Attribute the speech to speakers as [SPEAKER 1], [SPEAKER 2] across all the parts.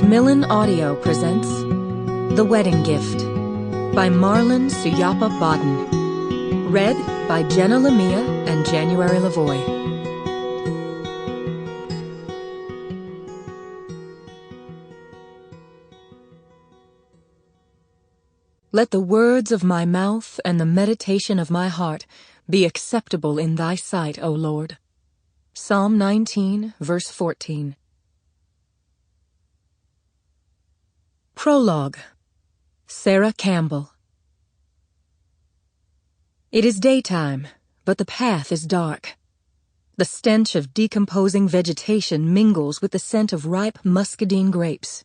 [SPEAKER 1] Macmillan Audio presents The Wedding Gift by Marlen Suyapa Bodden. Read by Jenna, Lamia, and January Lavoy. Let the words of my mouth and the meditation of my heart be acceptable in thy sight, O Lord. Psalm 19, verse 14. Prologue. Sarah Campbell. It is daytime, but the path is dark. The stench of decomposing vegetation mingles with the scent of ripe muscadine grapes.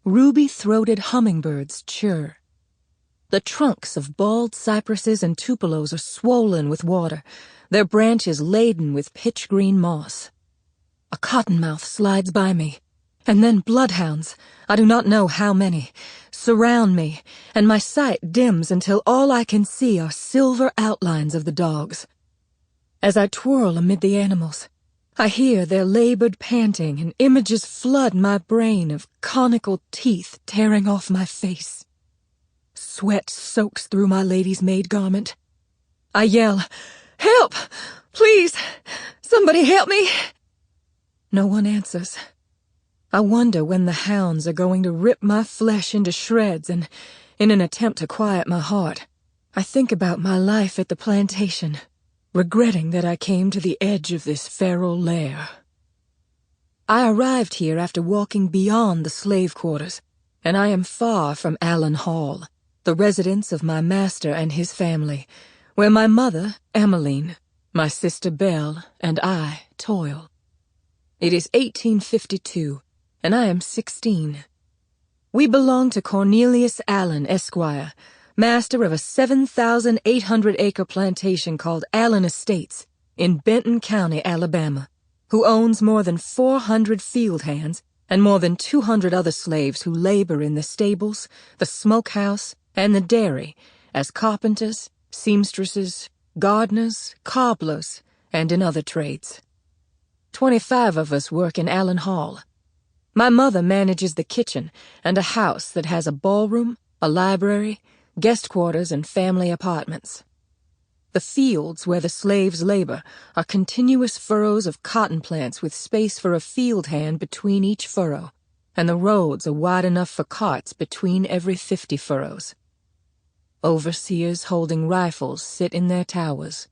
[SPEAKER 1] Ruby-throated hummingbirds chirr. The trunks of bald cypresses and tupelos are swollen with water, their branches laden with pitch-green moss. A cottonmouth slides by me, and then bloodhounds, I do not know how many, surround me, and my sight dims until all I can see are silver outlines of the dogs. As I twirl amid the animals, I hear their labored panting, and images flood my brain of conical teeth tearing off my face. Sweat soaks through my lady's maid garment. I yell, "Help! Please! Somebody help me!" No one answers. I wonder when the hounds are going to rip my flesh into shreds, and, in an attempt to quiet my heart, I think about my life at the plantation, regretting that I came to the edge of this feral lair. I arrived here after walking beyond the slave quarters, and I am far from Allen Hall, the residence of my master and his family, where my mother, Emmeline, my sister Belle, and I toil. It is 1852, and I am 16. We belong to Cornelius Allen, Esquire, master of a 7,800-acre plantation called Allen Estates in Benton County, Alabama, who owns more than 400 field hands and more than 200 other slaves who labor in the stables, the smokehouse, and the dairy as carpenters, seamstresses, gardeners, cobblers, and in other trades. 25 of us work in Allen Hall. My mother manages the kitchen and a house that has a ballroom, a library, guest quarters, and family apartments. The fields where the slaves labor are continuous furrows of cotton plants with space for a field hand between each furrow, and the roads are wide enough for carts between every 50 furrows. Overseers holding rifles sit in their towers.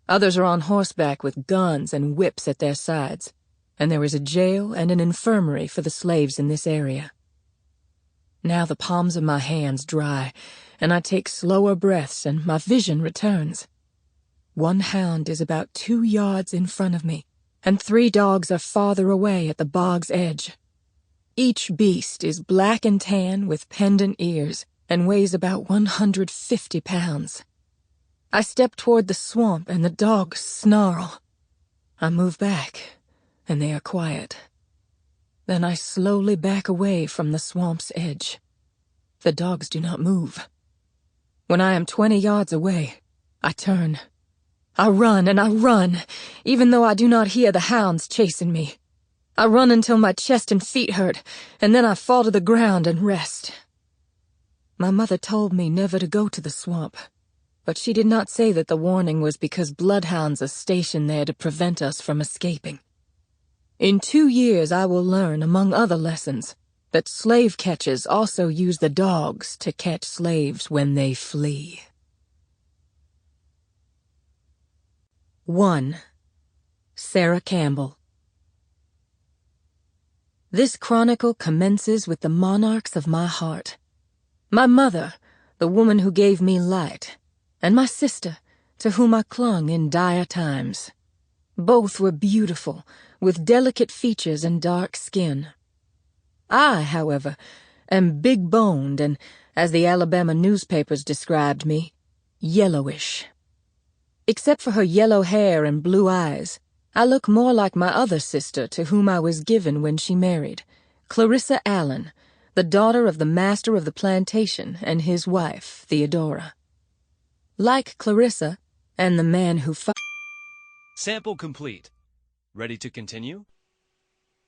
[SPEAKER 1] Others are on horseback with guns and whips at their sides, and there is a jail and an infirmary for the slaves in this area. Now the palms of my hands dry, and I take slower breaths, and my vision returns. One hound is about 2 yards in front of me, and 3 dogs are farther away at the bog's edge. Each beast is black and tan with pendant ears, and weighs about 150 pounds. I step toward the swamp, and the dogs snarl. I move back, and they are quiet. Then I slowly back away from the swamp's edge. The dogs do not move. When I am 20 yards away, I turn. I run and I run, even though I do not hear the hounds chasing me. I run until my chest and feet hurt, and then I fall to the ground and rest. My mother told me never to go to the swamp, but she did not say that the warning was because bloodhounds are stationed there to prevent us from escaping. In 2 years I will learn, among other lessons, that slave catchers also use the dogs to catch slaves when they flee. 1. Sarah Campbell. This chronicle commences with the monarchs of my heart. My mother, the woman who gave me light, and my sister, to whom I clung in dire times. Both were beautiful, with delicate features and dark skin. I, however, am big-boned and, as the Alabama newspapers described me, yellowish. Except for her yellow hair and blue eyes, I look more like my other sister to whom I was given when she married, Clarissa Allen, the daughter of the master of the plantation and his wife, Theodora. Like Clarissa, and the man who
[SPEAKER 2] Sample complete. Ready to continue?